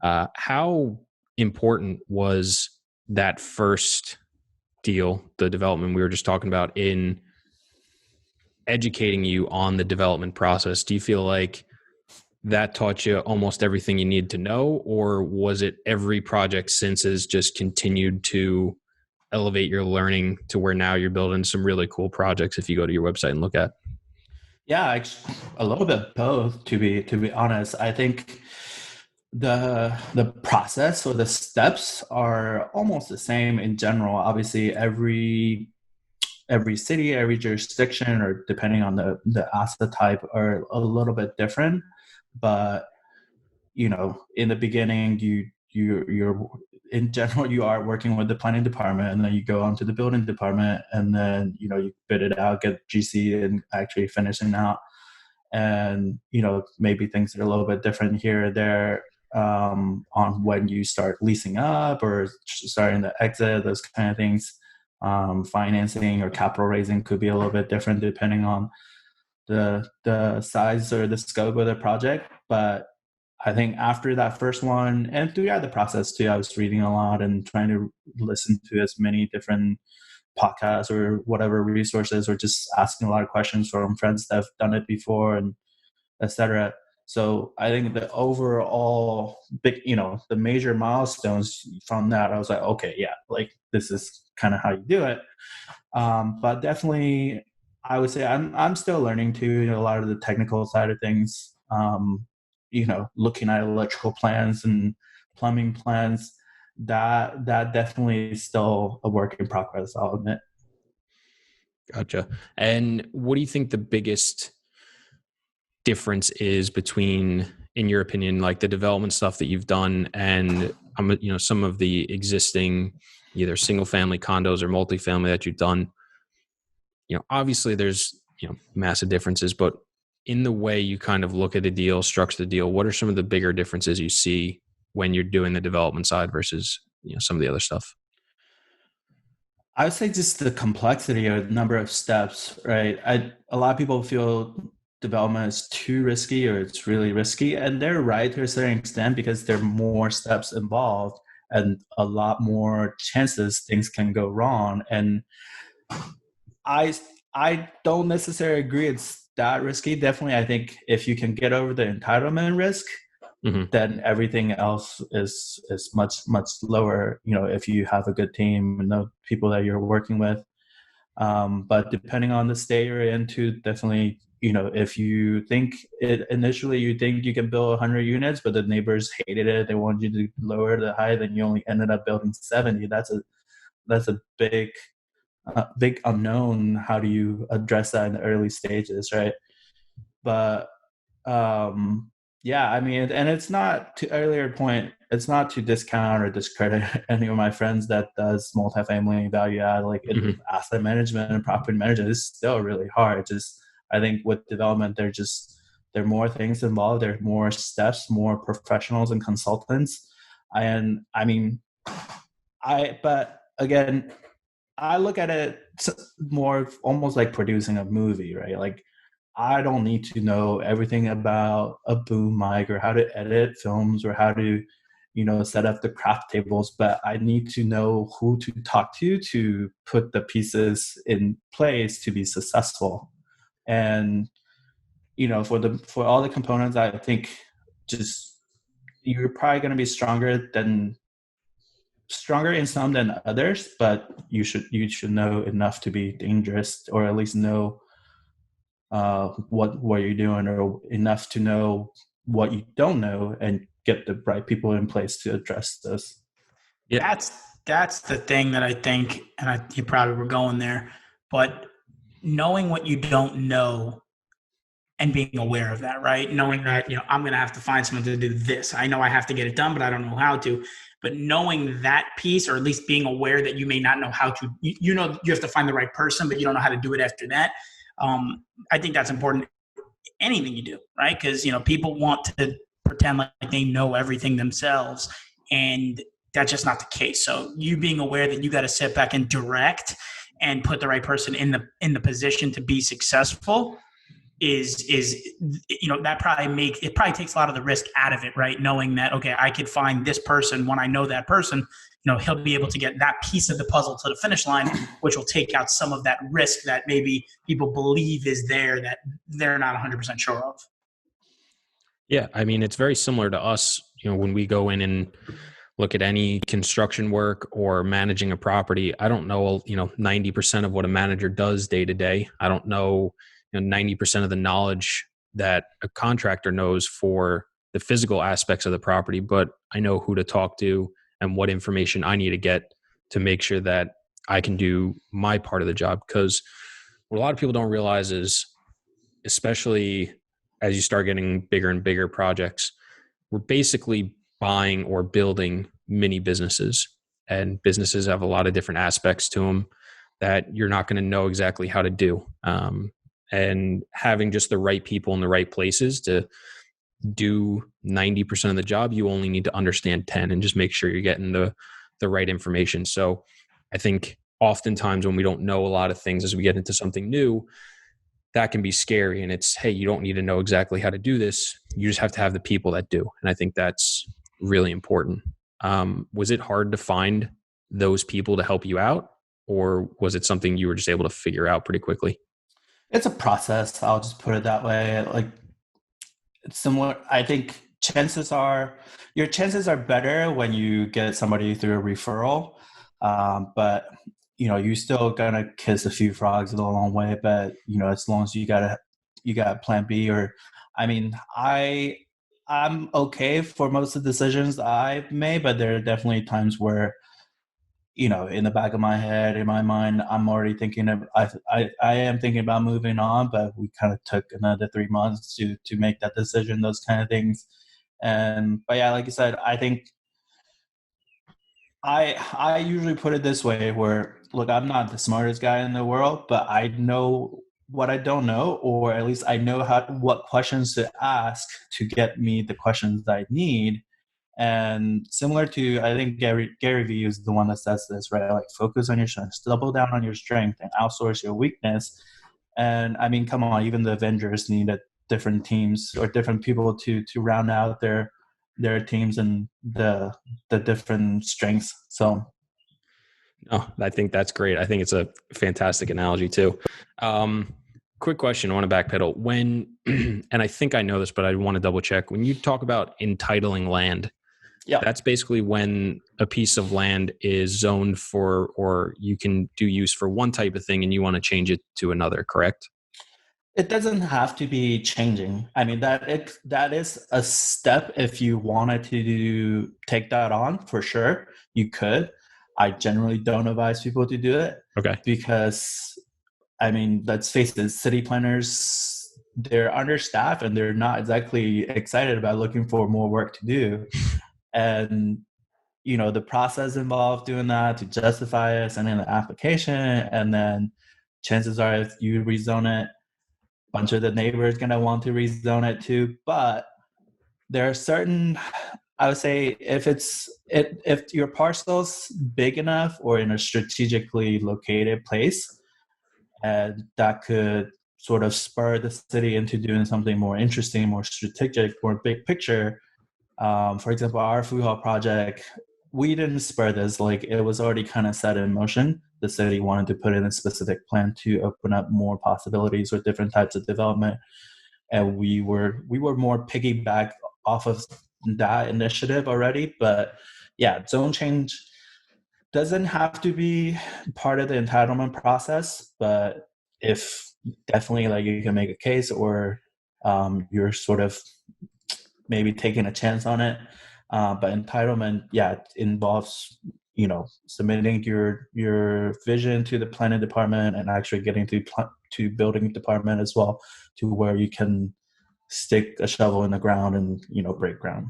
How important was that first deal, the development we were just talking about, in educating you on the development process? Do you feel like that taught you almost everything you need to know, or was it every project since has just continued to elevate your learning to where now you're building some really cool projects if you go to your website and look at? Yeah, a little bit both. To be honest, I think the process or the steps are almost the same in general. Obviously, every city, every jurisdiction, or depending on the asset type, are a little bit different. But in the beginning, you're in general, you are working with the planning department, and then you go on to the building department, and then you bid it out, get GC, and actually finishing out. And maybe things are a little bit different here or there, on when you start leasing up or starting to exit, those kind of things. Financing or capital raising could be a little bit different depending on the size or the scope of the project. But I think after that first one, and throughout the process too, I was reading a lot and trying to listen to as many different podcasts or whatever resources, or just asking a lot of questions from friends that have done it before, and etc. So I think the overall big, the major milestones from that, I was like, okay, yeah, like this is kind of how you do it. But definitely, I would say I'm still learning too, a lot of the technical side of things. Looking at electrical plans and plumbing plans, that definitely is still a work in progress, I'll admit. Gotcha. And what do you think the biggest difference is between, in your opinion, like the development stuff that you've done and some of the existing either single family condos or multifamily that you've done? Obviously there's massive differences, but in the way you kind of look at a deal, structure the deal, what are some of the bigger differences you see when you're doing the development side versus some of the other stuff? I would say just the complexity or the number of steps, right? A lot of people feel development is too risky or it's really risky, and they're right to a certain extent because there are more steps involved and a lot more chances things can go wrong. And I don't necessarily agree it's that risky. Definitely, I think if you can get over the entitlement risk, then everything else is much lower. If you have a good team and the people that you're working with. But depending on the state you're into, definitely, if you think initially you think you can build 100 units, but the neighbors hated it, they wanted you to lower the height, and you only ended up building 70. That's a big unknown. How do you address that in the early stages, right? But yeah, I mean, and it's not, to earlier point, it's not to discount or discredit any of my friends that does multifamily value add, like asset management and property management is still really hard. Just, I think with development, there are more things involved. There are more steps, more professionals and consultants. And I mean, but again, I look at it more almost like producing a movie, right? Like, I don't need to know everything about a boom mic or how to edit films or how to, set up the craft tables, but I need to know who to talk to put the pieces in place to be successful. And, for all the components, I think just you're probably going to be stronger in some than others, but you should know enough to be dangerous, or at least know what you're doing, or enough to know what you don't know and get the right people in place to address this. Yeah, that's the thing that I think, and you probably were going there, but knowing what you don't know and being aware of that, right? Knowing that, I'm going to have to find someone to do this. I know I have to get it done, but I don't know how to. But knowing that piece, or at least being aware that you may not know how to, you have to find the right person, but you don't know how to do it after that. I think that's important. Anything you do, right? Because, people want to pretend like they know everything themselves, and that's just not the case. So you being aware that you got to sit back and direct and put the right person in the position to be successful that probably takes a lot of the risk out of it, right? Knowing that, okay, I could find this person when I know that person, he'll be able to get that piece of the puzzle to the finish line, which will take out some of that risk that maybe people believe is there that they're not 100% sure of. Yeah, I mean, it's very similar to us, when we go in and look at any construction work or managing a property. I don't know, 90% of what a manager does day to day. I don't know, 90% of the knowledge that a contractor knows for the physical aspects of the property, but I know who to talk to and what information I need to get to make sure that I can do my part of the job. Because what a lot of people don't realize is, especially as you start getting bigger and bigger projects, we're basically buying or building mini businesses, and businesses have a lot of different aspects to them that you're not going to know exactly how to do. And having just the right people in the right places to do 90% of the job, you only need to understand 10 and just make sure you're getting the right information. So I think oftentimes when we don't know a lot of things as we get into something new, that can be scary. And it's, hey, you don't need to know exactly how to do this. You just have to have the people that do. And I think that's really important. Was it hard to find those people to help you out, or was it something you were just able to figure out pretty quickly? It's a process. I'll just put it that way. Like, it's similar. I think your chances are better when you get somebody through a referral. But you still gonna kiss a few frogs along the way. But as long as you got plan B, or, I mean, I'm okay for most of the decisions I've made, but there are definitely times where, in the back of my head, in my mind, I'm already thinking of, I am thinking about moving on, but we kind of took another 3 months to make that decision, those kind of things. But yeah, like I said, I think I usually put it this way, where, look, I'm not the smartest guy in the world, but I know what I don't know, or at least I know what questions to ask to get me the questions that I need. And similar to, I think Gary Vee is the one that says this, right? Like, focus on your strengths, double down on your strength, and outsource your weakness. And I mean, come on, even the Avengers needed different teams or different people to round out their teams and the different strengths. So, no, I think that's great. I think it's a fantastic analogy too. Quick question. I want to backpedal when, and I think I know this, but I want to double check. When you talk about entitling land, yeah, that's basically when a piece of land is zoned for, or you can do use for one type of thing and you want to change it to another, correct? It doesn't have to be changing. I mean, that is a step. If you wanted to take that on, for sure, you could. I generally don't advise people to do it. Okay. Because, I mean, let's face it, city planners, they're understaffed and they're not exactly excited about looking for more work to do. And, the process involved doing that to justify it, sending an application, and then chances are if you rezone it, a bunch of the neighbors going to want to rezone it too. But there are certain, I would say, if your parcel's big enough or in a strategically located place, and that could sort of spur the city into doing something more interesting, more strategic, more big picture. For example, our food hall project, we didn't spur this. Like, it was already kind of set in motion. The city wanted to put in a specific plan to open up more possibilities or different types of development, and we were more piggyback off of that initiative already. But yeah, zone change doesn't have to be part of the entitlement process, but if definitely, like, you can make a case, or you're sort of maybe taking a chance on it. But entitlement, yeah, it involves, submitting your vision to the planning department and actually getting to building department as well, to where you can stick a shovel in the ground and, break ground.